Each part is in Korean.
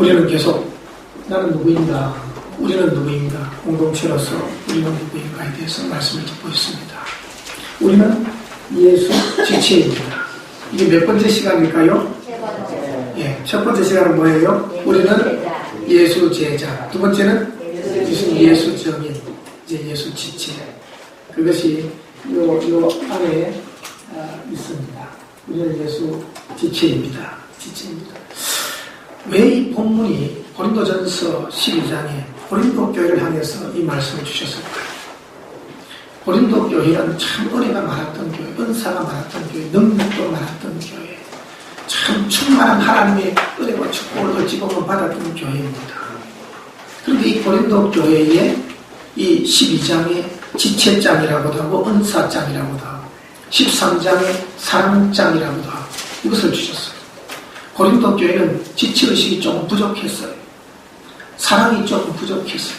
우리는 계속 나는 누구인가, 우리는 누구인가, 공동체로서 우리는 누구인가에 대해서 말씀을 듣고 있습니다. 우리는 예수 지체입니다. 이게 몇 번째 시간일까요? 예, 첫 번째 시간은 뭐예요? 우리는 예수 제자. 두 번째는 예수 정인, 이제 예수 지체. 그것이 요 안에 있습니다. 우리는 예수 지체입니다. 지체입니다. 왜 이 본문이 고린도전서 12장에 고린도 교회를 향해서 이 말씀을 주셨을까요? 고린도 교회는 참 은혜가 많았던 교회, 은사가 많았던 교회, 능력도 많았던 교회, 참 충만한 하나님의 은혜와 축복을 어찌보면 받았던 교회입니다. 그런데 이 고린도 교회에 이 12장의 지체장이라고도 하고 은사장이라고도 하고 13장의 사랑장이라고도 하고 이것을 주셨어요. 고린도 교회는 지체의식이 조금 부족했어요. 사랑이 조금 부족했어요.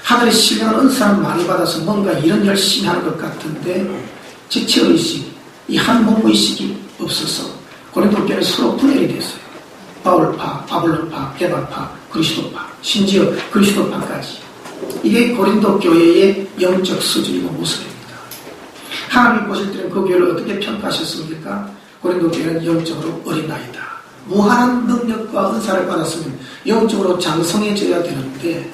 하늘의 신령한 은사를 많이 받아서 뭔가 일은 열심히 하는 것 같은데 지체의식, 이 한 몸의식이 없어서 고린도 교회는 서로 분열이 됐어요. 바울파, 아볼로파, 게바파, 그리스도파, 심지어 그리스도파까지. 이게 고린도 교회의 영적 수준이고 모습입니다. 하나님이 보실 때는 그 교회를 어떻게 평가하셨습니까? 고린도 교회는 영적으로 어린아이다. 무한한 능력과 은사를 받았으면 영적으로 장성해져야 되는데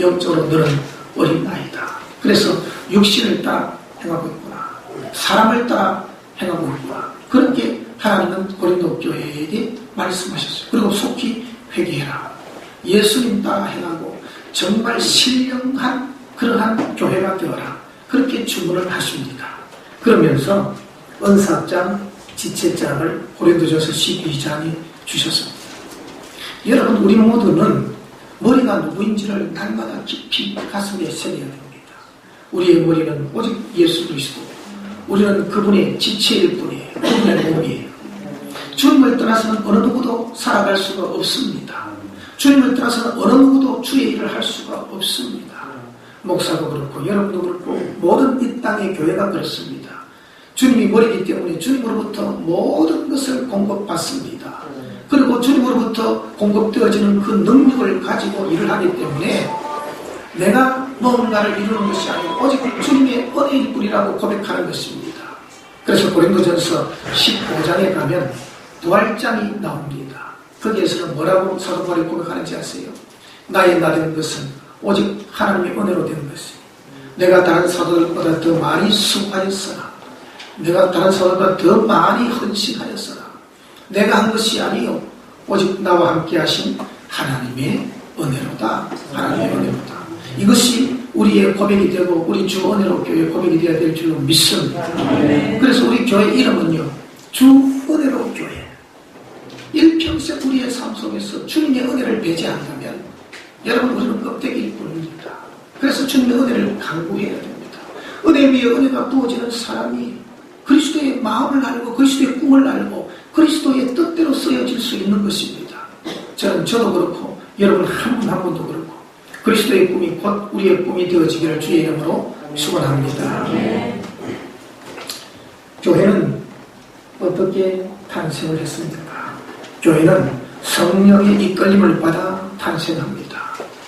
영적으로 너는 어린아이다. 그래서 육신을 따라 행하고 있구나. 사람을 따라 행하고 있구나. 그렇게 하나님은 고린도 교회에게 말씀하셨어요. 그리고 속히 회개해라. 예수님 따라 행하고 정말 신령한 그러한 교회가 되어라. 그렇게 주문을 하십니다. 그러면서 은사장, 지체장을 고린도전서 12장에 주셨습니다. 여러분, 우리 모두는 머리가 누구인지를 날마다 깊이 가슴에 새겨야 됩니다. 우리의 머리는 오직 예수 그리스도, 우리는 그분의 지체일 뿐이에요. 그분의 몸이에요. 주님을 떠나서는 어느 누구도 살아갈 수가 없습니다. 주님을 떠나서는 어느 누구도 주의 일을 할 수가 없습니다. 목사도 그렇고 여러분도 그렇고 모든 이 땅의 교회가 그렇습니다. 주님이 머리이기 때문에 주님으로부터 모든 것을 공급받습니다. 그리고 주님으로부터 공급되어지는 그 능력을 가지고 일을 하기 때문에 내가 뭔가를 이루는 것이 아니고 오직 주님의 은혜일 뿐이라고 고백하는 것입니다. 그래서 고린도전서 15장에 가면 부활장이 나옵니다. 거기에서는 뭐라고 사도 바울이 고백하는지 아세요? 나의 나된 것은 오직 하나님의 은혜로 된 것이니 내가 다른 사도들보다 더 많이 수고하였으나 내가 다른 사도보다 더 많이 헌신하였으나 내가 한 것이 아니요 오직 나와 함께 하신 하나님의 은혜로다. 하나님의 은혜로다. 이것이 우리의 고백이 되고 우리 주 은혜로 교회 고백이 되어야 될 줄로 믿습니다. 그래서 우리 교회 이름은요 주 은혜로 교회. 일평생 우리의 삶 속에서 주님의 은혜를 배제한다면 여러분 우리는 껍데기일 뿐입니다. 그래서 주님의 은혜를 강구해야 됩니다. 은혜 위에 은혜가 부어지는 사람이 그리스도의 마음을 알고 그리스도의 꿈을 알고 그리스도의 뜻대로 쓰여질 수 있는 것입니다. 저도 그렇고 여러분 한 분 한 분도 그렇고 그리스도의 꿈이 곧 우리의 꿈이 되어지기를 주의 이름으로 축원합니다. 교회는 어떻게 탄생을 했습니까? 교회는 성령의 이끌림을 받아 탄생합니다.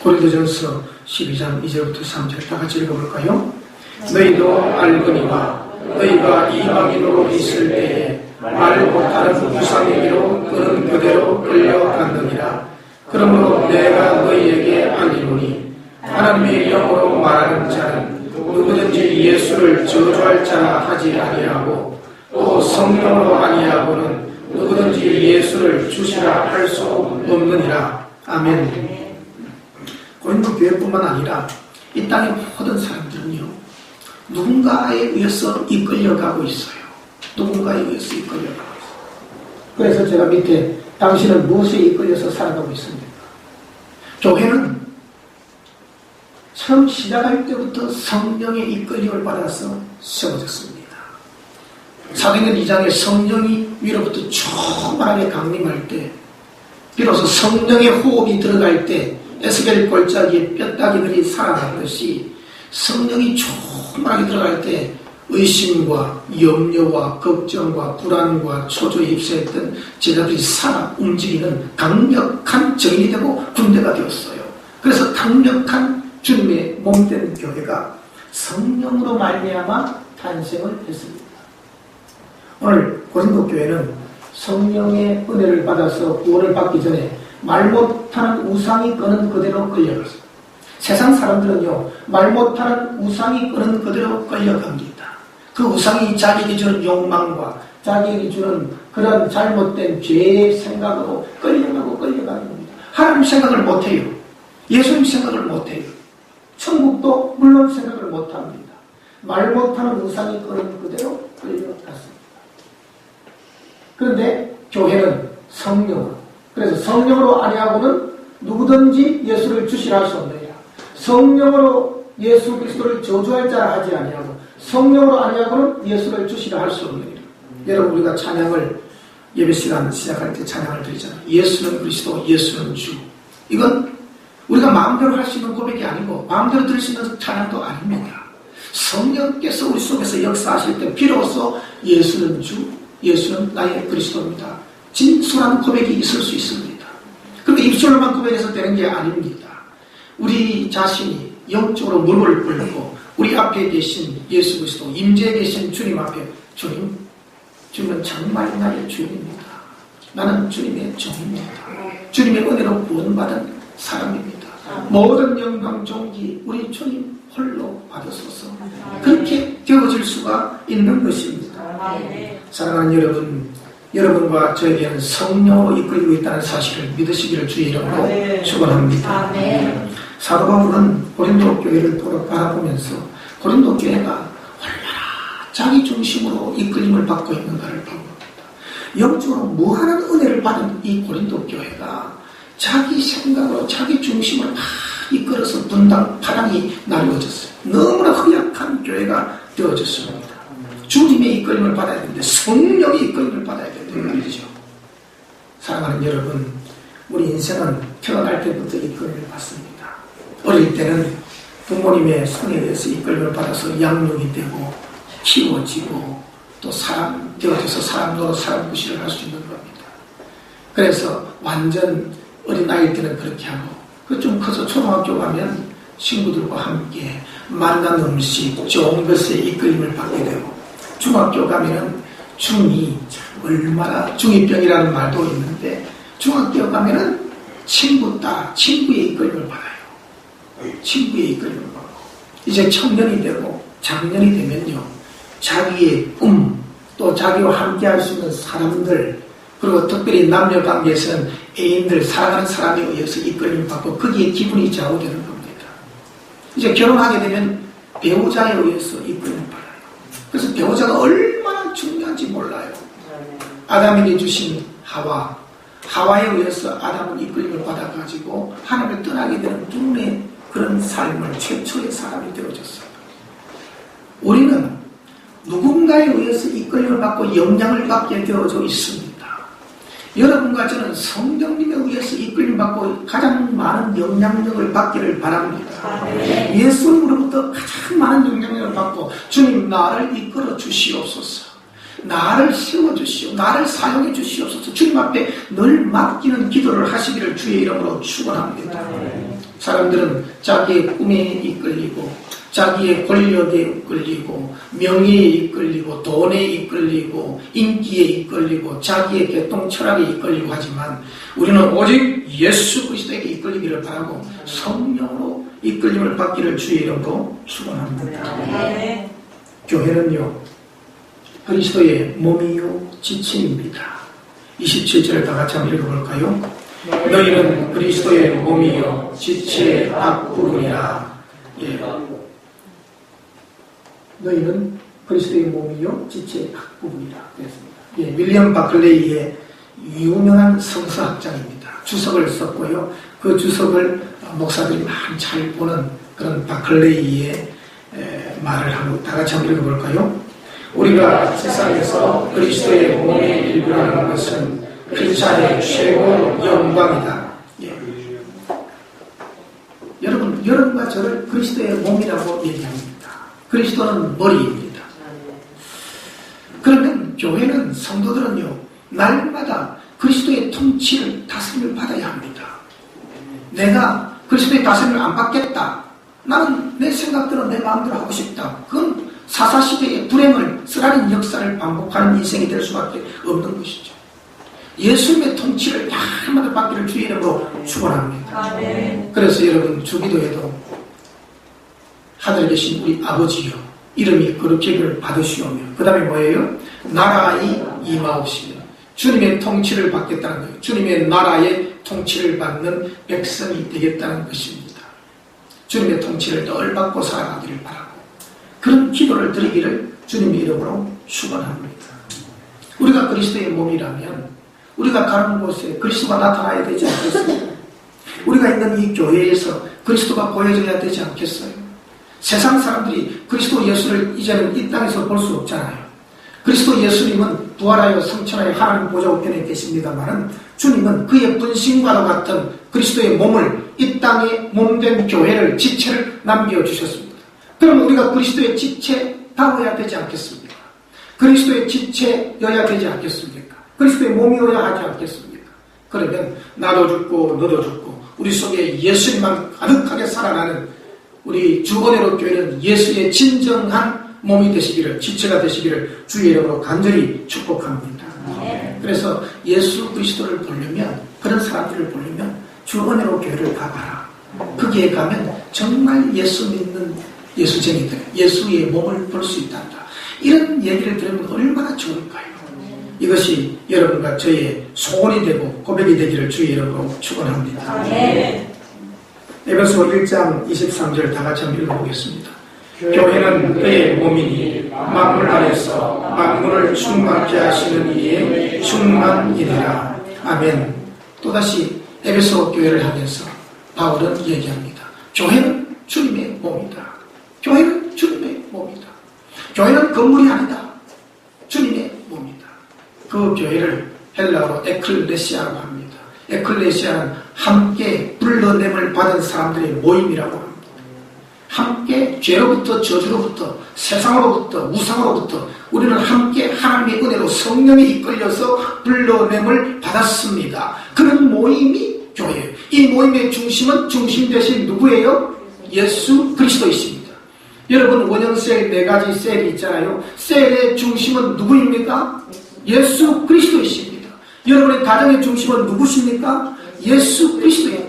고린도전서 12장 2절부터 3절 다 같이 읽어볼까요? 너희도 알거니와 너희가 이방인으로 있을 때에 말 못하는 우상에게로 그는 그대로 끌려갔느니라. 그러므로 내가 너희에게 알리노니 하나님의 영으로 말하는 자는 누구든지 예수를 저주할 자나 하지 아니하고 또 성령으로 아니하고는 누구든지 예수를 주시라 할 수 없느니라. 아멘. 고린도 교회뿐만 아니라 이 땅의 모든 사람들은요 누군가에 의해서 이끌려가고 있어요. 누군가에 의해서 이끌려가고 있어요. 그래서 제가 밑에 당신은 무엇에 이끌려서 살아가고 있습니까? 교회는 처음 시작할 때부터 성령의 이끌림을 받아서 세워졌습니다. 사도행전 2장에 성령이 위로부터 충만하게 강림할 때 비로소 성령의 호흡이 들어갈 때 에스겔 골짜기에 뼈다귀들이 살아났듯이 성령이 충만하게 들어갈 때 의심과 염려와 걱정과 불안과 초조에 휩싸였던 제자들이 살아 움직이는 강력한 정인이 되고 군대가 되었어요. 그래서 강력한 주님의 몸된 교회가 성령으로 말미암아 탄생을 했습니다. 오늘 고린도 교회는 성령의 은혜를 받아서 구원을 받기 전에 말 못하는 우상이 끄는 그대로 끌려갔어요. 세상 사람들은요, 말 못하는 우상이 끄는 그대로 끌려갑니다. 그 우상이 자기에게 주는 욕망과 자기에게 주는 그런 잘못된 죄의 생각으로 끌려가는 겁니다. 하나님 생각을 못해요. 예수님 생각을 못해요. 천국도 물론 생각을 못합니다. 말 못하는 우상이 끄는 그대로 끌려갔습니다. 그런데 교회는 성령으로, 그래서 성령으로 아니하고는 누구든지 예수를 주시라 할 수 없느니라. 성령으로 예수 그리스도를 저주할 자라 하지 아니하고 성령으로 아니하고는 예수를 주시라 할 수 없느니라. 여러분, 우리가 찬양을 예배 시간 시작할 때 찬양을 드리잖아요. 예수는 그리스도, 예수는 주. 이건 우리가 마음대로 할 수 있는 고백이 아니고 마음대로 들을 수 있는 찬양도 아닙니다. 성령께서 우리 속에서 역사하실 때 비로소 예수는 주, 예수는 나의 그리스도입니다. 진솔한 고백이 있을 수 있습니다. 그런데 입술로만 고백해서 되는 게 아닙니다. 우리 자신이 영적으로 무릎을 꿇고 우리 앞에 계신 예수 그리스도, 임재에 계신 주님 앞에, 주님은 정말 나의 주님입니다. 나는 주님의 종입니다. 주님의 은혜로 구원받은 사람입니다. 모든 영광 존귀 우리 주님 홀로 받으소서. 그렇게 되어질 수가 있는 것입니다. 사랑하는 여러분, 여러분과 저에게는 성령으로 이끌리고 있다는 사실을 믿으시기를 주의 이름으로 축원합니다. 사도 바울은 고린도 교회를 바라보면서 고린도 교회가 얼마나 자기 중심으로 이끌림을 받고 있는가를 보고, 영적으로 무한한 은혜를 받은 이 고린도 교회가 자기 생각으로 자기 중심으로 막 이끌어서 분당 파랑이 나누어졌어요. 너무나 허약한 교회가 되어졌습니다. 주님의 이끌림을 받아야 되는데 성령의 이끌림을 받아야 된다는 말이죠. 사랑하는 여러분, 우리 인생은 태어날 때부터 이끌림을 받습니다. 어릴 때는 부모님의 손에 의해서 이끌림을 받아서 양육이 되고 키워지고 또 사람 되어져서 사람으로 사람 구실을 할 수 있는 겁니다. 그래서 완전 어린아이일 때는 그렇게 하고, 그 좀 커서 초등학교 가면 친구들과 함께 만난 음식, 좋은 것에 이끌림을 받게 되고, 중학교 가면은 중2, 얼마나 중2병이라는 말도 있는데, 중학교 가면은 친구 따라 친구의 이끌림을 받아요. 친구의 이끌림을 받고, 이제 청년이 되고 장년이 되면요, 자기의 꿈, 또 자기와 함께 할 수 있는 사람들, 그리고 특별히 남녀 관계에서는 애인들, 사랑하는 사람에 의해서 이끌림을 받고 거기에 기분이 좌우되는 겁니다. 이제 결혼하게 되면 배우자에 의해서 이끌림을 받아요. 그래서 배우자가 얼마나 중요한지 몰라요. 아담에게 주신 하와에 의해서 아담은 이끌림을 받아가지고 하나님을 떠나게 되는 둘의 그런 삶을 최초의 사람이 되어졌어요. 우리는 누군가에 의해서 이끌림을 받고 영향을 받게 되어져 있습니다. 여러분과 저는 성령님에 의해서 이끌림 받고 가장 많은 영향력을 받기를 바랍니다. 예수님으로부터 가장 많은 영향력을 받고, 주님 나를 이끌어 주시옵소서, 나를 세워주시오, 나를 사용해 주시옵소서, 주님 앞에 늘 맡기는 기도를 하시기를 주의 이름으로 축원합니다. 사람들은 자기의 꿈에 이끌리고 자기의 권력에 이끌리고 명예에 이끌리고 돈에 이끌리고 인기에 이끌리고 자기의 개통 철학에 이끌리고 하지만, 우리는 오직 예수 그리스도에게 이끌리기를 바라고 성령으로 이끌림을 받기를 주의 이름으로 축원합니다. 교회는요, 그리스도의 몸이요 지체입니다. 27절을 다 같이 한번 읽어볼까요? 너희는 그리스도의 몸이요 지체의 앞부분이라. 너희는 그리스도의 몸이요 지체의 앞부분이라 그랬습니다. 윌리엄 바클레이의 유명한 성서학자입니다. 주석을 썼고요, 그 주석을 목사들이 많이 잘 보는 그런 바클레이의 말을 한번 다 같이 한번 읽어볼까요? 우리가 세상에서 그리스도의 몸의 일부라는 것은 크리스찬의 최고 영광이다. 여러분과 저를 그리스도의 몸이라고 얘기합니다. 그리스도는 머리입니다. 교회는 성도들은요 날마다 그리스도의 통치를 다스림을 받아야 합니다. 내가 그리스도의 다스림을 안 받겠다, 나는 내 생각대로 내 마음대로 하고 싶다, 그건 사사시대의 불행을 쓰라린 역사를 반복하는 인생이 될 수밖에 없는 것이죠. 예수님의 통치를 날마다 받기를 주의 이름으로 축원합니다. 그래서 여러분 주기도에도 하늘에 계신 우리 아버지요 이름이 거룩히를 받으시오며 그 다음에 뭐예요? 나라의 임하옵시며 주님의 통치를 받겠다는 거예요. 주님의 나라의 통치를 받는 백성이 되겠다는 것입니다. 주님의 통치를 늘 받고 살아가기를 바라고 그런 기도를 드리기를 주님의 이름으로 축원합니다. 우리가 그리스도의 몸이라면 우리가 가는 곳에 그리스도가 나타나야 되지 않겠어요? 우리가 있는 이 교회에서 그리스도가 보여져야 되지 않겠어요? 세상 사람들이 그리스도 예수를 이제는 이 땅에서 볼 수 없잖아요. 그리스도 예수님은 부활하여 성천하여 하나님 보좌 우편에 계십니다마는 주님은 그의 분신과도 같은 그리스도의 몸을 이 땅에 몸된 교회를 지체를 남겨주셨습니다. 그럼 우리가 그리스도의 지체다워야 되지 않겠습니까? 그리스도의 지체여야 되지 않겠습니까? 그리스도의 몸이어야 하지 않겠습니까? 그러면 나도 죽고 너도 죽고 우리 속에 예수님만 가득하게 살아나는 우리 주거대로 교회는 예수의 진정한 몸이 되시기를, 지체가 되시기를 주의 이름으로 간절히 축복합니다. 그래서 예수 그리스도를 보려면, 그런 사람들을 보려면 주거대로 교회를 가봐라. 거기에 가면 정말 예수 믿는 예수쟁이들, 예수의 몸을 볼 수 있단다. 이런 얘기를 들으면 얼마나 좋을까요? 이것이 여러분과 저의 소원이 되고 고백이 되기를 주의 이름으로 축원합니다. 에베소 1장 23절 다 같이 한번 읽어보겠습니다. 교회는 그의 몸이니 만물 안에서 만물을 충만케 하시는 이의 충만이니라. 아멘. 또다시 에베소 교회를 하면서 바울은 얘기합니다. 교회는 주님의 몸이다. 교회는 주님의 몸이다. 교회는 건물이 아니다. 주님의 몸이다. 그 교회를 헬라어로 에클레시아라고 합니다. 에클레시아는 함께 불러냄을 받은 사람들의 모임이라고 합니다. 함께 죄로부터 저주로부터 세상으로부터 우상으로부터 우리는 함께 하나님의 은혜로 성령에 이끌려서 불러냄을 받았습니다. 그런 모임이 교회예요. 이 모임의 중심은 중심 대신 누구예요? 예수 그리스도이십니다. 여러분 원형셀 4가지 셀이 있잖아요. 셀의 중심은 누구입니까? 예수 그리스도이십니다. 여러분의 가정의 중심은 누구십니까? 예수 그리스도예요.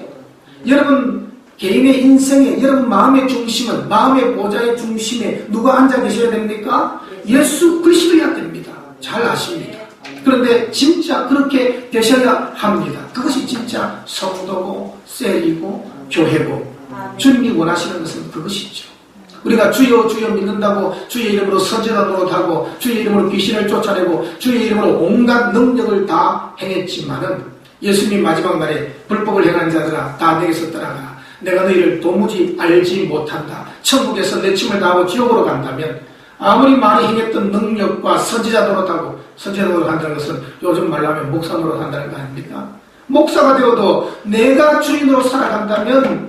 여러분 개인의 인생에 여러분 마음의 중심은 마음의 보좌의 중심에 누가 앉아 계셔야 됩니까? 예수 그리스도여야 됩니다. 잘 아십니다. 그런데 진짜 그렇게 되셔야 합니다. 그것이 진짜 성도고 셀이고 교회고 주님이 원하시는 것은 그것이죠. 우리가 주여 주여 믿는다고 주의 이름으로 선지자 노릇하고 주의 이름으로 귀신을 쫓아내고 주의 이름으로 온갖 능력을 다 행했지만은 예수님 마지막 날에 불법을 행한 자들아 다 내게서 떠나가라. 내가 너희를 도무지 알지 못한다. 천국에서 내 침을 다하고 지옥으로 간다면 아무리 많이 행했던 능력과 선지자 노릇하고 선지자 노릇한다는 것은 요즘 말로 하면 목사 노릇한다는 거 아닙니까? 목사가 되어도 내가 주인으로 살아간다면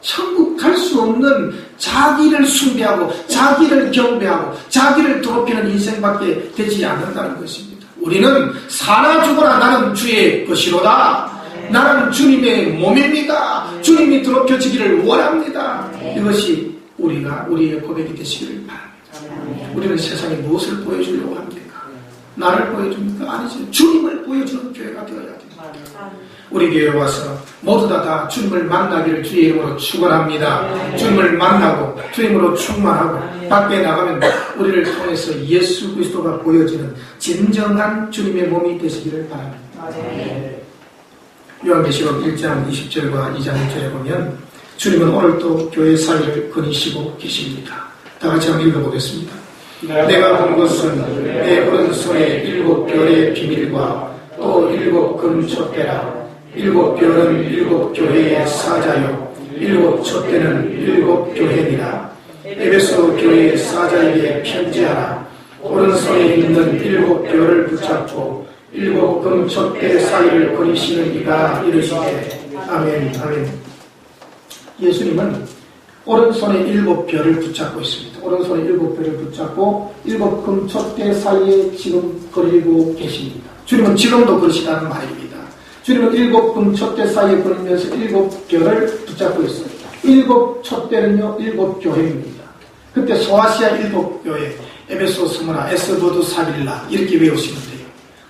천국 갈 수 없는 자기를 숭배하고 자기를 경배하고 자기를 더럽히는 인생밖에 되지 않는다는 것입니다. 우리는 사나 죽어나 나는 주의 것이로다. 나는 주님의 몸입니다. 주님이 더럽혀지기를 원합니다. 이것이 우리의 고백이 되시기를 바랍니다. 우리는 세상에 무엇을 보여주려고 합니까? 나를 보여줍니까? 아니죠. 주님을 보여주는 교회가 되어야 됩니다. 우리 교회에 와서 모두 다 주님을 만나기를 주의 이름으로 축원합니다. 주님을 만나고 주님으로 충만하고 밖에 나가면 우리를 통해서 예수 그리스도가 보여지는 진정한 주님의 몸이 되시기를 바랍니다. 요한계시록 1장 20절과 2장 1절에 보면 주님은 오늘도 교회 사이를 거니시고 계십니다. 다 같이 한번 읽어보겠습니다. 내가 본 것은 내 오른손에 7별의 비밀과 또 7 금촛대라. 7별은 7 교회의 사자요 7 촛대는 7 교회니라. 에베소 교회의 사자에게 편지하라. 오른손에 있는 7 별을 붙잡고 7 금촛대 사이를 거니시는 이가 이르시되 아멘. 아멘. 예수님은 오른손에 7별을 붙잡고 있습니다. 오른손에 7별을 붙잡고 7금 촛대 사이에 지금 거리고 계십니다. 주님은 지금도 그러시다는 말입니다. 주님은 7금 촛대 사이에 거리면서 7별을 붙잡고 있어요. 7 촛대는요 7교회입니다. 그때 소아시아 7교회, 에베소, 스무나, 에스보드, 사빌라 이렇게 외우시면 돼요.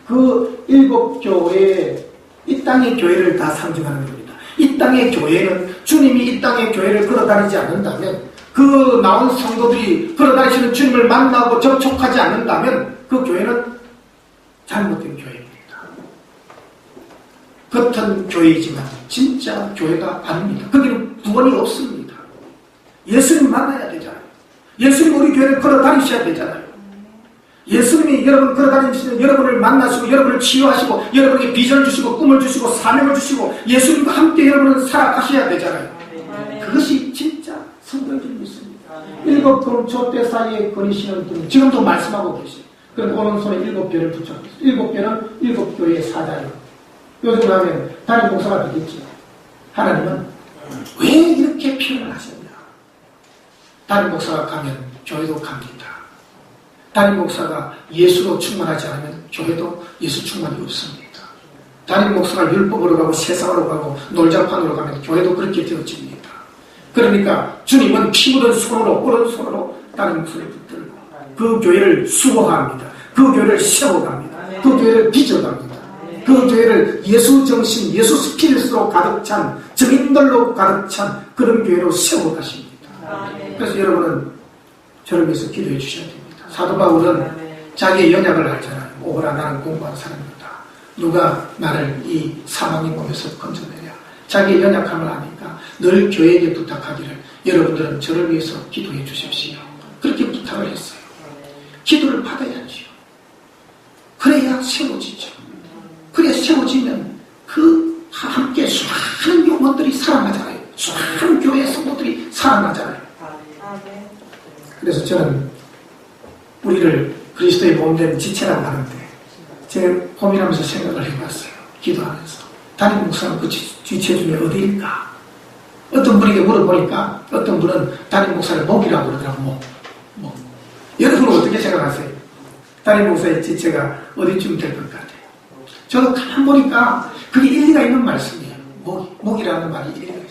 그 7교회, 이 땅의 교회를 다 상징하는 겁니다. 이 땅의 교회는 주님이 이 땅의 교회를 걸어다니지 않는다면, 그 나온 성도들이 걸어다니시는 주님을 만나고 접촉하지 않는다면 그 교회는 잘못된 교회입니다. 겉은 교회이지만 진짜 교회가 아닙니다. 거기는 구원이 없습니다. 예수님 만나야 되잖아요. 예수님 우리 교회를 걸어다니셔야 되잖아요. 예수님이 여러분 걸어다니시는 여러분을 만나시고 여러분을 치유하시고 여러분에게 비전을 주시고 꿈을 주시고 사명을 주시고 예수님과 함께 여러분은 살아가셔야 되잖아요. 그것이 진짜 성도의 믿습니다. 7금 촛대 사이에 거리시는 분, 지금도 말씀하고 계세요. 그럼 오른손에 7별을 붙잡고 있어요. 7별은 7교회의 사자예요. 요즘 하면 담임 목사가 되겠죠. 하나님은 왜 이렇게 표현을 하셨냐? 담임 목사가 가면 교회도 갑니다. 담임 목사가 예수로 충만하지 않으면 교회도 예수 충만이 없습니다. 담임 목사가 율법으로 가고 세상으로 가고 놀자판으로 가면 교회도 그렇게 되어집니다. 그러니까 주님은 피 묻은 손으로, 오른손으로 담임 목사를 붙들고 그 교회를 수호합니다. 그 교회를 세워갑니다. 그 교회를 빚어갑니다. 그 교회를 예수 정신, 예수 스피릿으로 가득 찬, 증인들로 가득 찬 그런 교회로 세워가십니다. 그래서 여러분은 저를 위해서 기도해 주셔야 됩니다. 사도 바울은 자기의 연약을 알잖아요. 오호라 나는 공부한 사람이다. 누가 나를 이 사망의 몸에서 건져내랴. 자기의 연약함을 아니까 늘 교회에게 부탁하기를 여러분들은 저를 위해서 기도해 주십시오. 그렇게 부탁을 했어요. 기도를 받아야지요. 그래야 세워지죠. 그래야 세워지면 그 함께 수많은 영혼들이 살아나잖아요. 수많은 교회 성도들이 살아나잖아요. 그래서 저는 우리를 그리스도의 몸된 지체라고 하는데 제가 고민하면서 생각을 해봤어요. 기도하면서 담임 목사는 그 지체 중에 어디일까? 어떤 분에게 물어보니까 어떤 분은 담임 목사를 목이라고 그러더라고. 목. 여러분은 어떻게 생각하세요? 담임 목사의 지체가 어디쯤 될 것 같아요? 저도 가만 보니까 그게 일리가 있는 말씀이에요. 목이라는 말이 일리가 있어요.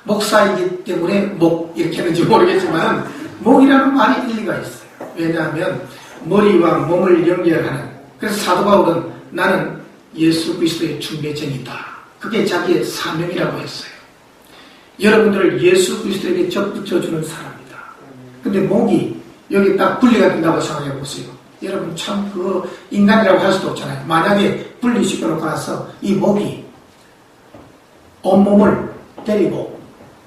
목사이기 때문에 목 이렇게 하는지 모르겠지만 목이라는 말이 일리가 있어요. 왜냐하면 머리와 몸을 연결하는, 그래서 사도 바울은 나는 예수 그리스도의 중매쟁이다. 그게 자기의 사명이라고 했어요. 여러분들을 예수 그리스도에게 접붙여주는 사람이다. 근데 목이 여기 딱 분리가 된다고 생각해 보세요. 여러분 참 그 인간이라고 할 수도 없잖아요. 만약에 분리시켜놓고 나서 이 목이 온몸을 데리고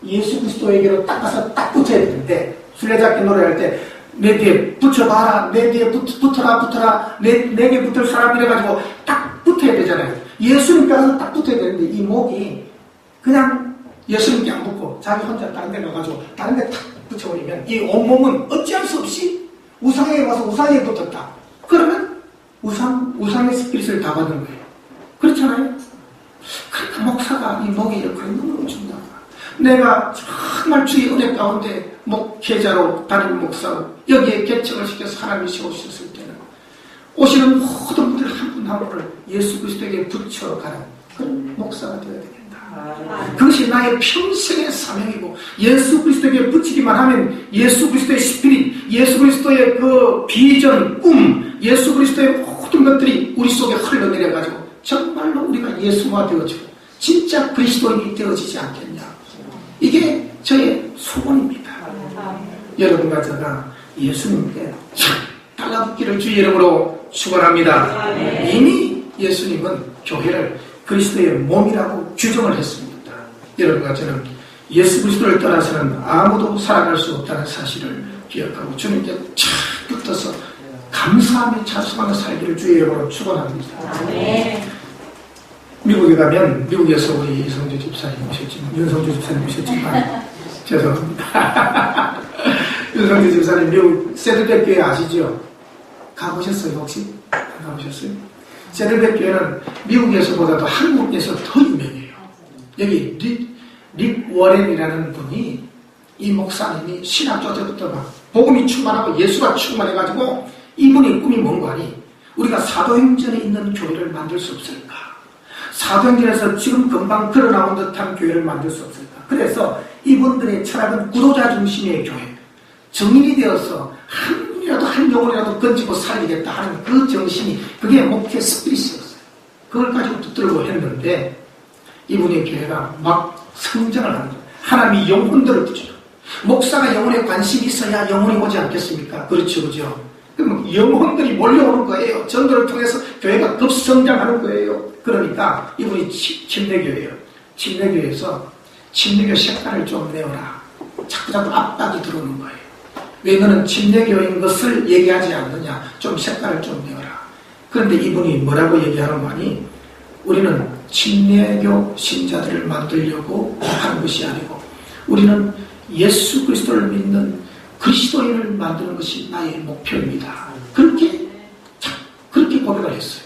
예수 그리스도에게로 딱 가서 딱 붙어야 되는데, 술래잡기 노래할 때 내 뒤에 붙여봐라, 내 뒤에 붙어라, 내게 붙을 사람 이래가지고 딱 붙어야 되잖아요. 예수님께 가서 딱 붙어야 되는데 이 목이 그냥 예수님께 안 붙고 자기 혼자 다른 데 가가지고 다른 데 탁 붙여버리면 이 온몸은 어찌할 수 없이 우상에 가서 우상에 붙었다. 그러면 우상의 스피릿을 다 받는 거예요. 그렇잖아요. 그러니까 목사가 이 목의 역할이 너무 중요하다. 내가 정말 주의 은혜 가운데 목회자로 담임 목사로 여기에 개척을 시켜서 하나님이 세우셨을 때는 오시는 모든 분들 한 분 한 분을 예수 그리스도에게 붙여가는 그런 목사가 되어야 되겠다. 그것이 나의 평생의 사명이고, 예수 그리스도에게 붙이기만 하면 예수 그리스도의 스피릿, 예수 그리스도의 그 비전, 꿈, 예수 그리스도의 모든 것들이 우리 속에 흘러내려가지고 정말로 우리가 예수화 되어지고 진짜 그리스도인이 되어지지 않겠냐. 이게 저의 소원입니다. 여러분과 제가 예수님께 달라붙기를 주의 이름으로 축원합니다. 이미 예수님은 교회를 그리스도의 몸이라고 규정을 했습니다. 여러분과 저는 예수 그리스도를 떠나서는 아무도 살아갈 수 없다는 사실을 기억하고 주님께 착 붙어서 감사하며 찬송하며 살기를 주의 이름으로 축원합니다. 미국에 가면, 미국에서 우리 이성주 집사님 오셨지만, 윤성주 집사님 오셨지만 죄송합니다. 윤성주 집사님 미국 세들백 교회 아시죠? 가보셨어요 혹시? 안 가보셨어요? 세들백 교회는 미국에서보다도 한국에서 더 유명해요. 여기 릭 워렌이라는 분이 이 목사님이 신학교 때부터 막 복음이 충만하고 예수가 충만해가지고 이분의 꿈이 뭔가 하니 우리가 사도행전에 있는 교회를 만들 수 없을까? 사도행전에서 지금 금방 걸어나온 듯한 교회를 만들 수 없을까? 그래서 이분들의 철학은 구도자 중심의 교회, 정인이 되어서 한 영혼이라도 건지고 살리겠다 하는 그 정신이, 그게 목회 스피릿이었어요. 그걸 가지고 붙들고 했는데 이분의 교회가 막 성장을 하는 거예요. 하나님이 영혼들을 붙여요. 목사가 영혼에 관심이 있어야 영혼이 오지 않겠습니까? 그렇죠, 그죠? 그럼 영혼들이 몰려오는 거예요. 전도를 통해서 교회가 급성장하는 거예요. 그러니까 이분이 침례교회예요. 침례교회에서 침례교 색깔을 좀 내어라. 자꾸 압박이 들어오는 거예요. 왜 너는 침례교인 것을 얘기하지 않느냐? 좀 색깔을 좀 내어라. 그런데 이분이 뭐라고 얘기하는 거 아니? 우리는 침례교 신자들을 만들려고 하는 것이 아니고 우리는 예수 그리스도를 믿는 그리스도인을 만드는 것이 나의 목표입니다. 그렇게 고백을 했어요.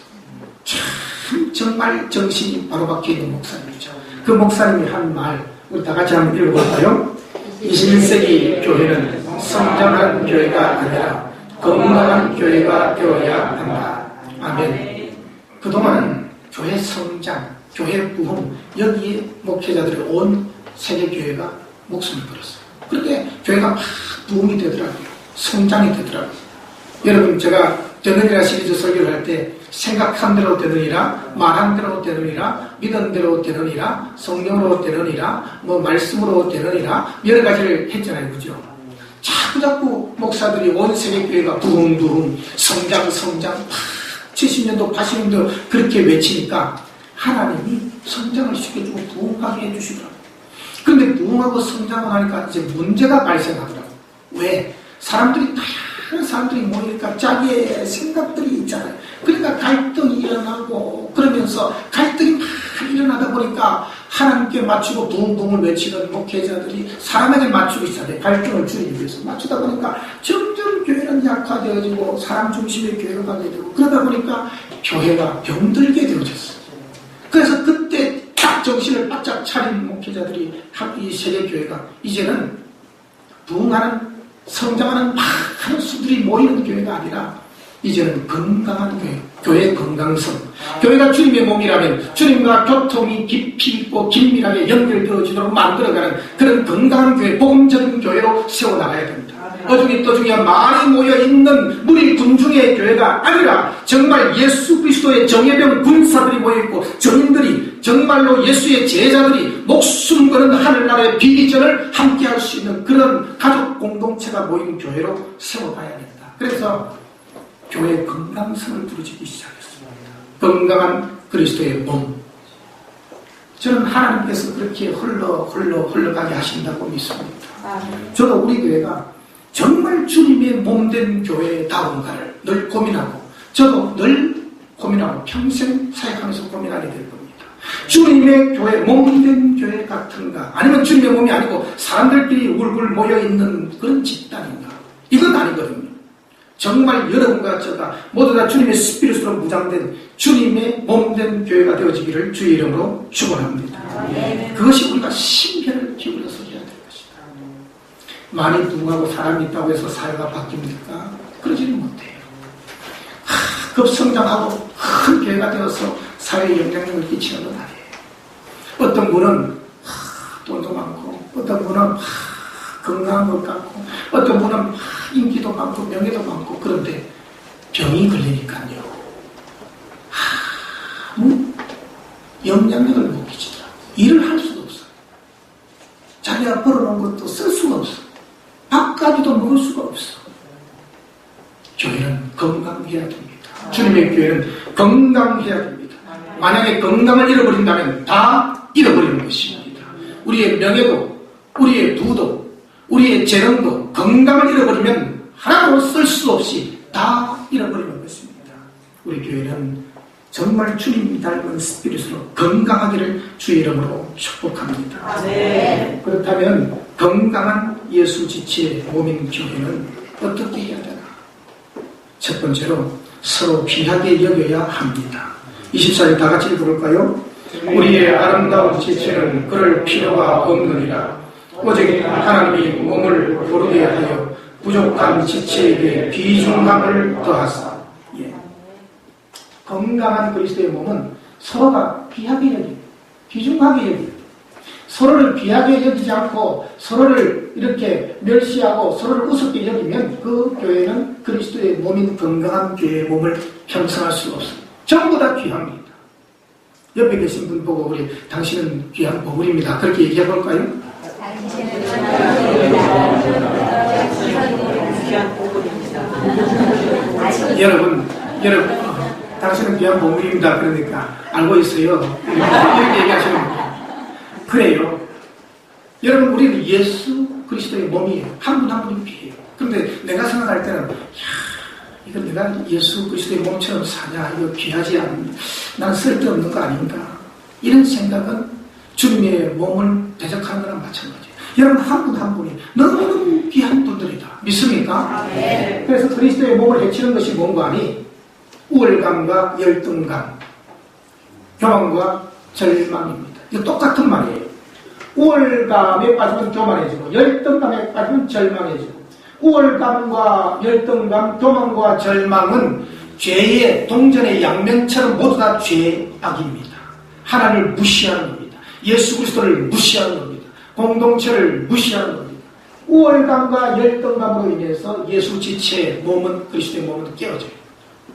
참 정말 정신이 바로 박혀있는 목사님이죠. 그 목사님이 한 말 우리 다 같이 한번 읽어볼까요? 21세기 교회는 성장한 교회가 아니라 건강한 교회가 되어야 한다. 아멘. 그동안은 교회 성장, 교회 부흥, 여기에 목회자들이 온 세계교회가 목숨을 걸었어요. 그런데 교회가 막 부흥이 되더라고요. 성장이 되더라고요. 여러분, 제가 되느니라 시리즈 설교를 할 때 생각한 대로 되느니라, 말한 대로 되느니라, 믿은 대로 되느니라, 성령으로 되느니라, 말씀으로 되느니라, 여러 가지를 했잖아요. 그죠? 자꾸 목사들이 온 세계교회가 부흥, 성장, 70년도, 80년도 그렇게 외치니까 하나님이 성장을 시켜주고 부흥하게 해주시더라고요. 그런데 부흥하고 성장을 하니까 이제 문제가 발생하더라고요. 왜? 다양한 사람들이 모이니까 자기의 생각들이 있잖아요. 그러니까 갈등이 일어나고 그러면서 갈등이 막 일어나다 보니까 하나님께 맞추고 부흥을 외치던 목회자들이 사람에게 맞추고 있어야 갈등을 줄이기 위해서 맞추다 보니까 점점 교회는 약화되어지고 사람 중심의 교회가 가게 되고 그러다 보니까 교회가 병들게 되어졌어요. 그래서 그때 딱 정신을 바짝 차린 목회자들이 이 세계교회가 이제는 부흥하는 성장하는 많은 수들이 모이는 교회가 아니라 이제는 건강한 교회의 건강성. 교회가 주님의 몸이라면 주님과 교통이 깊이 있고 긴밀하게 연결되어지도록 만들어가는 그런 건강한 교회, 복음적인 교회로 세워나가야 됩니다. 어중이 떠중이야 많이 모여있는 무리 군중의 교회가 아니라 정말 예수 그리스도의 정예병 군사들이 모여있고 정인들이 정말로 예수의 제자들이 목숨 거는 하늘나라의 비전을 함께할 수 있는 그런 가족 공동체가 모인 교회로 세워가야 됩니다. 그래서 교회의 건강성을 부르짖기 시작했습니다. 건강한 그리스도의 몸. 저는 하나님께서 그렇게 흘러가게 하신다고 믿습니다. 저도 우리 교회가 정말 주님의 몸된 교회다운가를 늘 고민하고 저도 늘 고민하고 평생 사역하면서 고민하게 될 겁니다. 주님의 교회, 몸된 교회 같은가? 아니면 주님의 몸이 아니고 사람들끼리 울굴 모여있는 그런 집단인가? 이건 아니거든요. 정말 여러분과 저가 모두 다 주님의 스피릿으로 무장된 주님의 몸된 교회가 되어지기를 주의 이름으로 축원합니다. 그것이 우리가 심혈을 기울여서 해야 될 것이다. 많이 부흥하고 사람이 있다고 해서 사회가 바뀝니까? 그러지는 못해요. 급성장하고 큰 교회가 되어서 사회에 영향력을 끼치는 건 아니에요. 어떤 분은 돈도 많고 어떤 분은 건강한 것 같고 어떤 분은 인기도 많고 명예도 많고 그런데 병이 걸리니까요 영향력을 못 끼치더라고요. 일을 할 수도 없어요. 자기가 벌어놓은 것도 쓸 수가 없어. 밥까지도 먹을 수가 없어. 교회는 건강해야 됩니다. 주님의 교회는 건강해야 됩니다. 만약에 건강을 잃어버린다면 다 잃어버리는 것입니다. 우리의 명예도 우리의 부도 우리의 재능도 건강을 잃어버리면 하나도 쓸 수 없이 다 잃어버리는 것입니다. 우리 교회는 정말 주님 닮은 스피릿으로 건강하기를 주의 이름으로 축복합니다. 네. 그렇다면 건강한 예수 지체의 몸인 교회는 어떻게 해야 되나? 첫 번째로 서로 귀하게 여겨야 합니다. 24절 다 같이 읽어볼까요? 우리의 아름다운 지체는 그럴 필요가 없느니라. 오직 하나님이 몸을 고르게 하여 부족한 지체에게 비중함을 더하사. 예. 건강한 그리스도의 몸은 서로가 귀하게 여기고 비중하게 여기고 서로를 귀하게 여기지 않고 서로를 이렇게 멸시하고 서로를 우습게 여기면 그 교회는 그리스도의 몸인 건강한 교회의 몸을 형성할 수가 없습니다. 전부 다 귀합니다. 옆에 계신 분 보고 우리 당신은 귀한 보물입니다. 그렇게 얘기해 볼까요? 여러분, 당신은 귀한 보물입니다. 그러니까 알고 있어요. 이렇게 얘기하시는 거예요. 그래요. 여러분, 우리는 예수 그리스도의 몸이에요. 한 분 한 분이 귀해요. 그런데 내가 생각할 때는 이거 내가 예수 그리스도의 몸처럼 사냐, 이거 귀하지 않은, 난 쓸데없는 거 아닌가, 이런 생각은 주님의 몸을 대적하는 거랑 마찬가지예요. 여러분, 한 분 한 분이 너무너무 귀한 분들이다. 믿습니까? 네. 그래서 그리스도의 몸을 해치는 것이 뭔가 하니 우월감과 열등감, 교만과 절망입니다. 이거 똑같은 말이에요. 우월감에 빠지면 교만해지고 열등감에 빠지면 절망해지고, 우월감과 열등감, 교만과 절망은 죄의 동전의 양면처럼 모두 다 죄악입니다. 하나님을 무시하는 겁니다. 예수 그리스도를 무시하는 겁니다. 공동체를 무시하는 겁니다. 우월감과 열등감으로 인해서 예수 지체의 몸은, 그리스도의 몸은 깨어져요.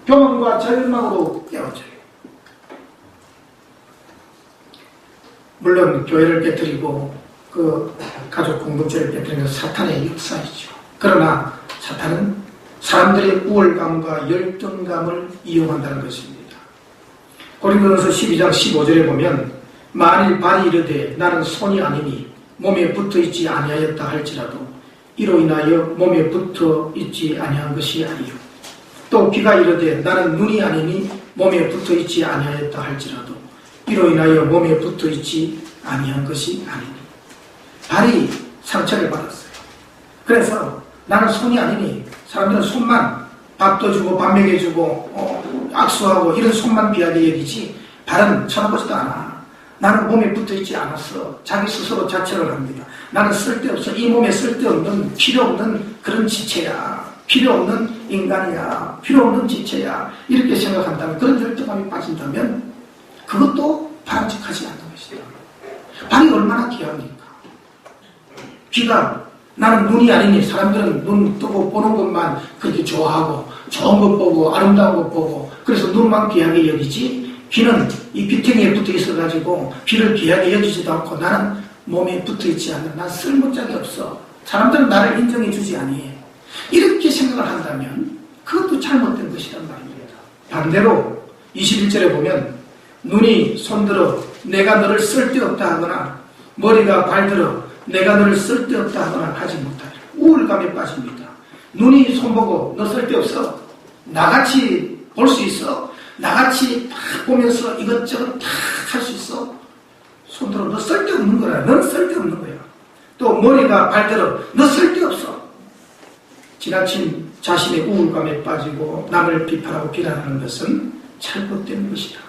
교만과 절망으로 깨어져요. 물론 교회를 깨뜨리고 그 가족 공동체를 깨뜨리는 건 사탄의 역사이죠. 그러나 사탄은 사람들의 우월감과 열등감을 이용한다는 것입니다. 고린도전서 12장 15절에 보면 만일 발이 이르되 나는 손이 아니니 몸에 붙어있지 아니하였다 할지라도 이로 인하여 몸에 붙어있지 아니한 것이 아니요, 또 귀가 이르되 나는 눈이 아니니 몸에 붙어있지 아니하였다 할지라도 이로 인하여 몸에 붙어있지 아니한 것이 아니니. 발이 상처를 받았어요. 그래서 나는 손이 아니니, 사람들은 손만 밥도 주고 밥 먹여주고 악수하고 이런 손만 귀하게 여기지 발은 쳐다보지도 않아. 나는 몸에 붙어있지 않았어. 자기 스스로 자처를 합니다. 나는 쓸데없어. 이 몸에 쓸데없는, 필요없는 그런 지체야. 필요없는 인간이야. 필요없는 지체야. 이렇게 생각한다면, 그런 열등감이 빠진다면 그것도 바람직하지 않는 것이다. 발이 얼마나 귀합니까? 귀가, 나는 눈이 아니니, 사람들은 눈 뜨고 보는 것만 그렇게 좋아하고 좋은 것 보고 아름다운 것 보고 그래서 눈만 귀하게 여기지, 귀는 이 귀퉁이에 붙어 있어가지고 귀를 귀하게 여기지도 않고 나는 몸에 붙어 있지 않는, 난 쓸모짝이 없어. 사람들은 나를 인정해 주지 아니해. 이렇게 생각을 한다면 그것도 잘못된 것이란 말입니다. 반대로 21절에 보면 눈이 손들어 내가 너를 쓸데없다 하거나 머리가 발들어 내가 너를 쓸데없다 하거나 하지 못하리라. 우울감에 빠집니다. 눈이 손보고 너 쓸데없어, 나같이 볼 수 있어, 나같이 다 보면서 이것저것 다 할 수 있어, 손들어 너 쓸데없는 거야. 넌 쓸데없는 거야. 또 머리가 발들어 너 쓸데없어. 지나친 자신의 우울감에 빠지고 남을 비판하고 비난하는 것은 잘못된 것이다.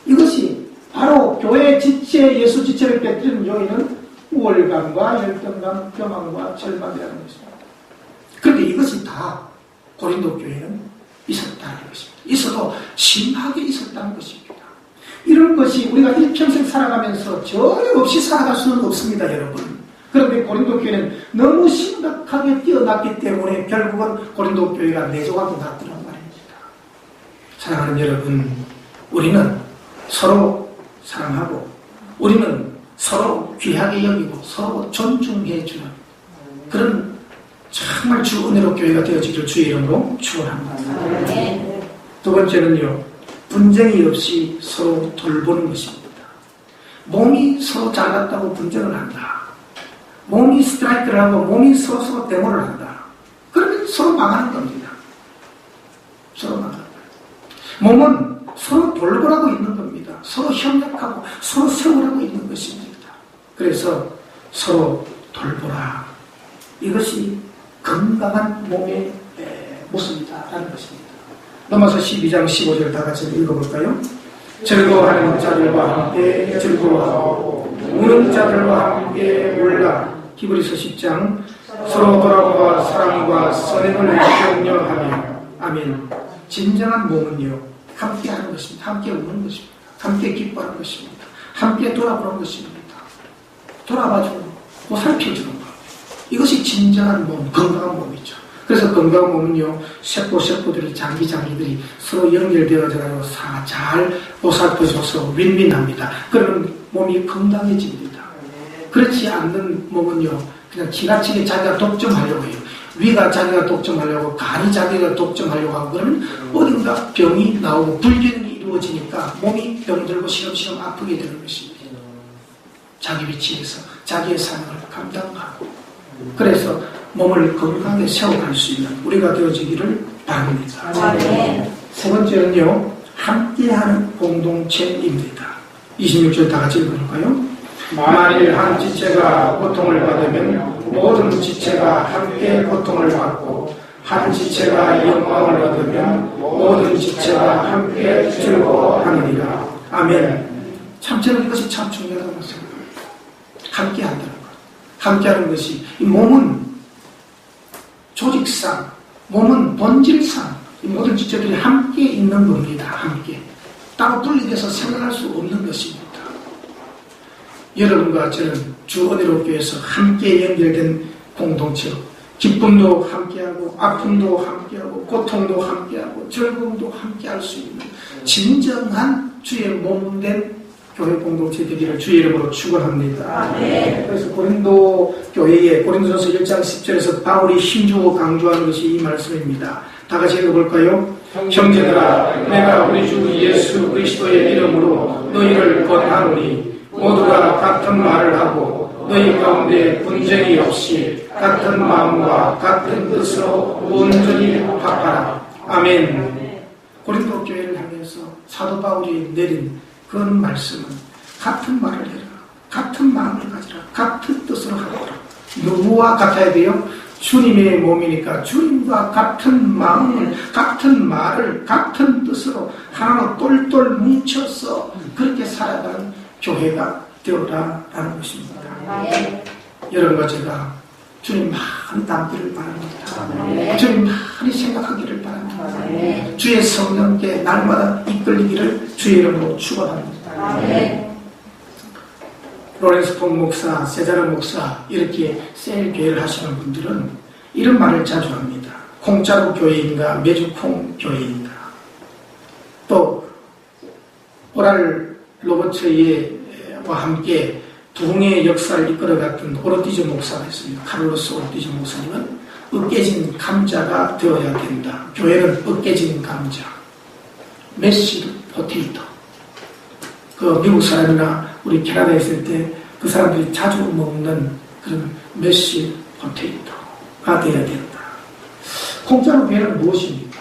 이것이 바로 교회 지체, 예수 지체를 깨뜨리는 요인은 우월감과 열등감, 교만과 절망이라는 것입니다. 그런데 이것이 다 고린도 교회는 있었다는 것입니다. 있어도 심하게 있었다는 것입니다. 이런 것이 우리가 일평생 살아가면서 전혀 없이 살아갈 수는 없습니다, 여러분. 그런데 고린도 교회는 너무 심각하게 뛰어났기 때문에 결국은 고린도 교회가 내조하고 났더란 말입니다. 사랑하는 여러분, 우리는 서로 사랑하고 우리는 서로 귀하게 여기고 서로 존중해주는 그런 정말 주 은혜로 교회가 되어지기를 주의 이름으로 축원합니다. 두 번째는요, 분쟁이 없이 서로 돌보는 것입니다. 몸이 서로 잘났다고 분쟁을 한다. 몸이 스트라이크를 하고 몸이 서로 데모를 한다. 그러면 서로 망하는 겁니다. 서로 망하는 겁니다. 몸은 서로 돌보라고 있는 겁니다. 서로 협력하고 서로 세우라고 있는 것입니다. 그래서 서로 돌보라. 이것이 건강한 몸의 모습이다라는 것입니다. 로마서 12장 15절 다 같이 읽어볼까요? 즐거워하는 자들과 함께 즐거워하고 우는 자들과 함께 울라. 히브리서 10장 서로 돌아보아 사랑과 선행을 격려하며. 아멘. 진정한 몸은요, 함께 하는 것입니다. 함께 우는 것입니다. 함께 기뻐하는 것입니다. 함께 돌아보는 것입니다. 돌아봐주고 살펴주는 것. 이것이 진정한 몸, 건강한 몸이죠. 그래서 건강한 몸은요, 세포들이, 장기들이 서로 연결되어서 잘 보살펴줘서 윈윈합니다. 그러면 몸이 건강해집니다. 그렇지 않는 몸은요, 그냥 지나치게 자기가 독점하려고 해요. 위가 자기가 독점하려고, 간이 자기가 독점하려고 하고, 그러면 어딘가 병이 나오고 불균형이 이루어지니까 몸이 병들고 시름시름 아프게 되는 것입니다. 자기 위치에서 자기의 삶을 감당하고, 그래서 몸을 건강하게 세워갈 수 있는 우리가 되어지기를 바랍니다. 네. 세 번째는요, 함께하는 공동체입니다. 26절 다 같이 읽어볼까요? 만일 한 지체가 고통을 받으면 모든 지체가 함께 고통을 받고, 한 지체가 영광을 얻으면 모든 지체가 함께 즐거워하느니라. 아멘. 참 저는 이것이 참 중요하다고 생각합니다. 함께 한다는 것. 함께 하는 것이, 이 몸은 조직상, 몸은 본질상 이 모든 지체들이 함께 있는 겁니다. 함께. 따로 분리돼서 생각할 수 없는 것입니다. 여러분과 저는 주 은혜로 교회에서 함께 연결된 공동체로 기쁨도 함께하고, 아픔도 함께하고, 고통도 함께하고, 즐거움도 함께할 수 있는 진정한 주의 몸된 교회 공동체 되기를 주의 이름으로 축원합니다. 그래서 고린도 교회에 고린도전서 1장 10절에서 바울이 힘주고 강조하는 것이 이 말씀입니다. 다 같이 읽어볼까요? 형제들아, 내가 우리 주 예수 그리스도의 이름으로 너희를 권하노니 모두가 같은 말을 하고 너희 가운데 분쟁이 없이 같은 마음과 같은 뜻으로 온전히 합하라. 아멘. 고린도 교회를 향해서 사도 바울이 내린 그런 말씀은 같은 말을 해라, 같은 마음을 가지라, 같은 뜻으로 하라. 누구와 같아야 돼요? 주님의 몸이니까 주님과 같은 마음을, 같은 말을, 같은 뜻으로 하나로 똘똘 뭉쳐서 그렇게 살아가는 교회가 되어라라는 것입니다. 여러분과 제가 주님 많이 닮기를 바랍니다. 주님 많이 생각하기를 바랍니다. 주의 성령께 날마다 이끌리기를 주의 이름으로 축원합니다. 로렌스 폰 목사, 세자르 목사 이렇게 셀 교회를 하시는 분들은 이런 말을 자주 합니다. 콩자루 교회인가 메주콩 교회인가. 또 오랄 로버츠와 함께 부흥의 역사를 이끌어갔던 오르티즈 목사가 있습니다. 카를로스 오르티즈 목사님은 으깨진 감자가 되어야 된다. 교회는 으깨진 감자. 메시드 포테이토. 그 미국 사람이나 우리 캐나다에 있을 때 그 사람들이 자주 먹는 그런 메시 포테이토가 되어야 된다. 콩자루 교회는 무엇입니까?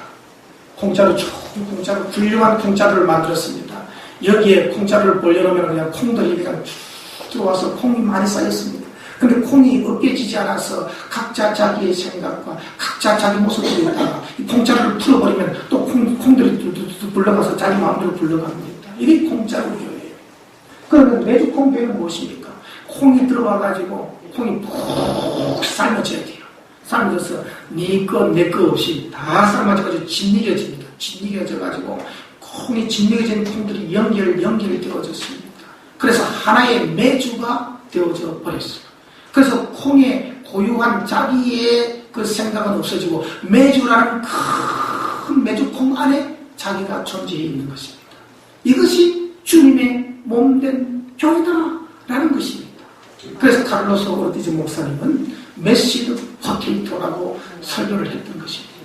콩자루 좋은 콩자루, 훌륭한 콩자루를 만들었습니다. 여기에 콩자루를 벌려놓으면 그냥 콩들이 그냥 들어와서 콩이 많이 쌓였습니다. 근데 콩이 으깨지지 않아서 각자 자기의 생각과 각자 자기 모습으로 있다가 이 콩자루를 풀어버리면 또 콩들이 불러가서 자기 마음대로 불러갑니다. 이게 콩자루 교회예요. 그러면 메주콩 교회는 무엇입니까? 콩이 들어와가지고 콩이 푹 삶아져야 돼요. 삶아져서 네 거 내 거 없이 다 삶아져가지고 짓이겨집니다. 짓이겨져가지고 콩이 짓이겨진 콩들이 연결이 되어졌습니다. 그래서 하나의 메주가 되어져 버렸어요. 그래서 콩의 고유한 자기의 그 생각은 없어지고 메주라는 큰 메주콩 안에 자기가 존재해 있는 것입니다. 이것이 주님의 몸된 교회다라는 것입니다. 그래서 카를로스 오르티즈 목사님은 메시드 포테이토라고 설교를 했던 것입니다.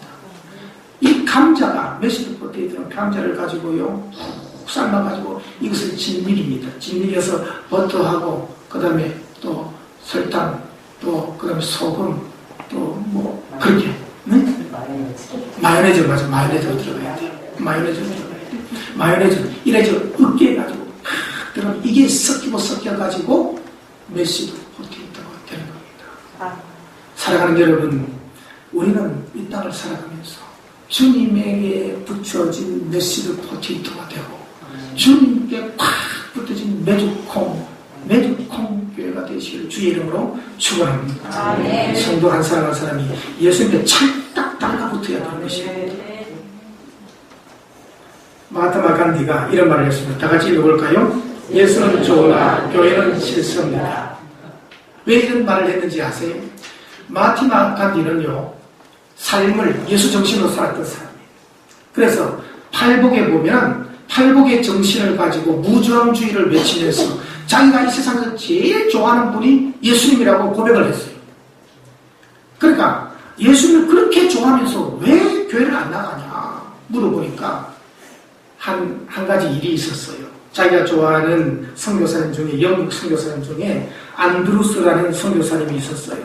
이 감자가, 메시드 포테이토는 감자를 가지고요 푹 삶아가지고 이것을 진미립니다. 진미려서 버터하고 그 다음에 또 설탕, 또 그 다음에 소금, 또 뭐 그렇게 마요네즈 맞아. 마요네즈가 들어가야 돼요. 마요네즈가 들어가야 돼요. 마요네즈 이래서 으깨가지고 그럼 이게 섞여가지고 메시드 포테이토가 되는 겁니다. 사랑하는 여러분, 우리는 이 땅을 살아가면서 주님에게 붙여진 메시드 포테이토가 되고 주님께 팍 붙어진 메주콩 되시기를 주의 이름으로 축원합니다. 아멘. 성도 한 사람 한 사람이 예수님께 찰딱 달라붙어야 되는 것입니다. 마하트마 간디가 이런 말을 했습니다. 다 같이 읽어볼까요? 예수는 좋으나 교회는 싫습니다. 왜 이런 말을 했는지 아세요? 마하트마 간디는요, 삶을 예수 정신으로 살았던 사람이에요. 그래서 팔복에 보면 팔복의 정신을 가지고 무저항주의를 외치면서 자기가 이 세상에서 제일 좋아하는 분이 예수님이라고 고백을 했어요. 그러니까 예수님을 그렇게 좋아하면서 왜 교회를 안 나가냐 물어보니까 한 가지 일이 있었어요. 자기가 좋아하는 선교사님 중에, 영국 선교사님 중에 안드루스라는 선교사님이 있었어요.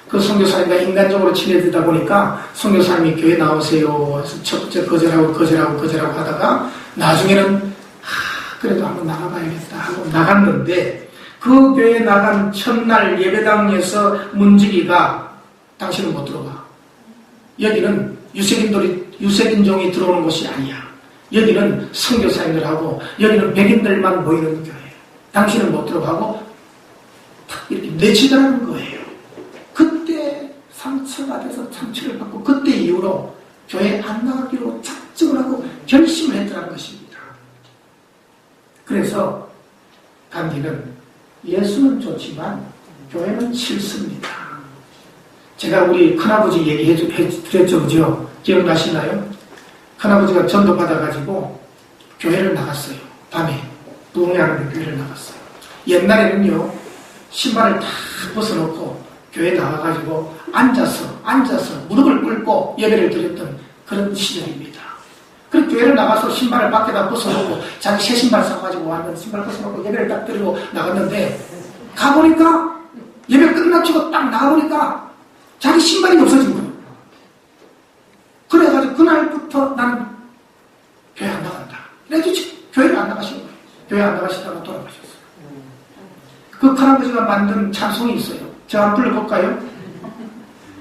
그 선교사님과 인간적으로 친해지다 보니까 선교사님이 교회 나오세요 해서 첫 번째 거절하고 하다가 나중에는 그래도 한번 나가봐야겠다 하고 나갔는데, 그 교회에 나간 첫날 예배당에서 문지기가 당신은 못 들어가. 여기는 유색인종이 들어오는 곳이 아니야. 여기는 선교사님들하고 여기는 백인들만 모이는 교회예요. 당신은 못 들어가고 탁 이렇게 내치더라는 거예요. 그때 상처가 돼서 상처를 받고 그때 이후로 교회 안 나가기로 작정을 하고 결심을 했더라는 것입니다. 그래서 간디는 예수는 좋지만 교회는 싫습니다. 제가 우리 큰아버지 얘기해 드렸죠, 그죠? 기억나시나요? 큰아버지가 전도 받아가지고 교회를 나갔어요. 밤에 부흥회하는데 교회를 나갔어요. 옛날에는요, 신발을 다 벗어놓고 교회에 나와가지고 앉아서 무릎을 꿇고 예배를 드렸던 그런 시절입니다. 그 교회를 나가서 신발을 밖에다 벗어놓고 자기 새 신발 사가지고 왔는데 신발 벗어놓고 예배를 딱 드리고 나갔는데, 가보니까 예배 끝나치고 딱 나가보니까 자기 신발이 없어진 거예요. 그래가지고 그날부터 나는 교회 안 나간다. 그래서 교회를 안 나가신 거예요. 교회 안 나가시다가 돌아가셨어요. 그 큰아버지가 만든 찬송이 있어요. 제가 한번 불러볼까요?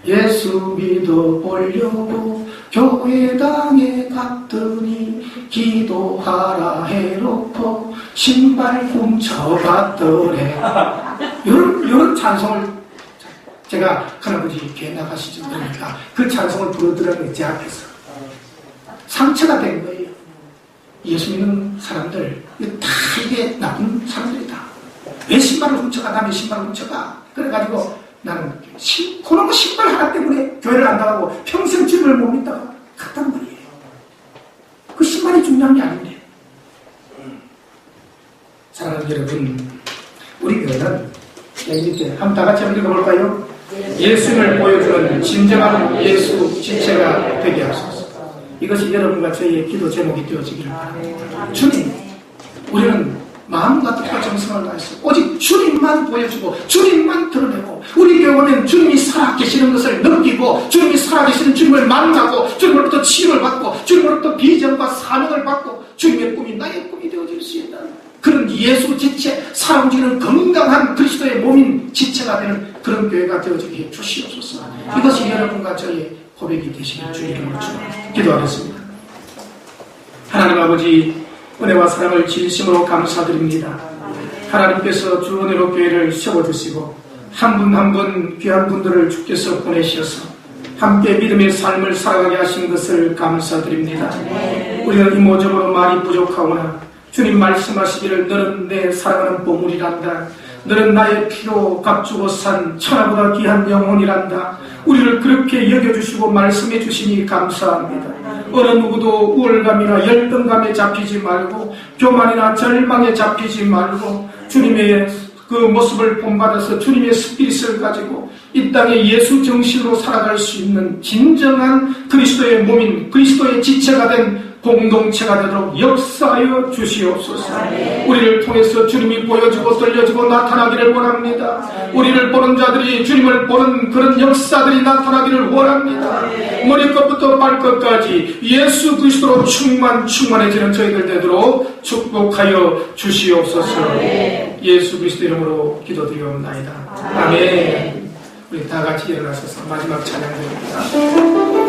예수 믿어보려고 교회당에 갔더니 기도하라 해놓고 신발 훔쳐갔더래. 이런 찬송을 제가 큰아버지 교회 나가시죠 그러니까 그 찬송을 부르더라고요. 제 앞에서. 상처가 된 거예요. 예수 믿는 사람들 다 이게 나쁜 사람들이다. 왜 신발을 훔쳐가? 남의 신발을 훔쳐가? 그래가지고 나는 그놈의 신발 하나 때문에 교회를 안 나가고 평생 주님을 못 믿다가 갔단 말이에요. 그 신발이 중요한 게 아닌데. 사랑하는 여러분, 우리 교회는 이렇게 한번 다 같이 한번 읽어볼까요? 예수를 보여주는 진정한 예수 지체가 되게 하소서. 이것이 여러분과 저희의 기도 제목이 되어지기를 바랍니다. 주님, 우리는 마음과 뜻과 정성을 다해서 오직 주님만 보여주고 주님만 드러내고, 우리 교회는 주님이 살아계시는 것을 느끼고 주님이 살아계시는 주님을 만나고 주님으로부터 치유를 받고 주님으로부터 비전과 사명을 받고 주님의 꿈이 나의 꿈이 되어질 수 있는 그런 예수 지체, 살아 움직이는 건강한 그리스도의 몸인 지체가 되는 그런 교회가 되어지게 해 주시옵소서. 이것이 여러분과 저희의 고백이 되시길 주 이름으로 축원합니다. 기도하겠습니다. 하나님 아버지, 은혜와 사랑을 진심으로 감사드립니다. 하나님께서 주 은혜로 교회를 세워주시고 한 분 한 분 귀한 분들을 주께서 보내셔서 함께 믿음의 삶을 살아가게 하신 것을 감사드립니다. 우리는 이모저모로 말이 부족하오나 주님 말씀하시기를 너는 내 사랑하는 보물이란다. 너는 나의 피로 값주고 산 천하보다 귀한 영혼이란다. 우리를 그렇게 여겨주시고 말씀해 주시니 감사합니다. 어느 누구도 우월감이나 열등감에 잡히지 말고 교만이나 절망에 잡히지 말고 주님의 그 모습을 본받아서 주님의 스피릿을 가지고 이 땅에 예수 정신으로 살아갈 수 있는 진정한 그리스도의 몸인 그리스도의 지체가 된 공동체가 되도록 역사하여 주시옵소서. 우리를 통해서 주님이 보여지고 들려지고 나타나기를 원합니다. 우리를 보는 자들이 주님을 보는 그런 역사들이 나타나기를 원합니다. 머리끝부터 발끝까지 예수 그리스도로 충만해지는 저희들 되도록 축복하여 주시옵소서. 예수 그리스도 이름으로 기도드리옵나이다. 아멘. 우리 다 같이 일어나셔서 마지막 찬양드립니다.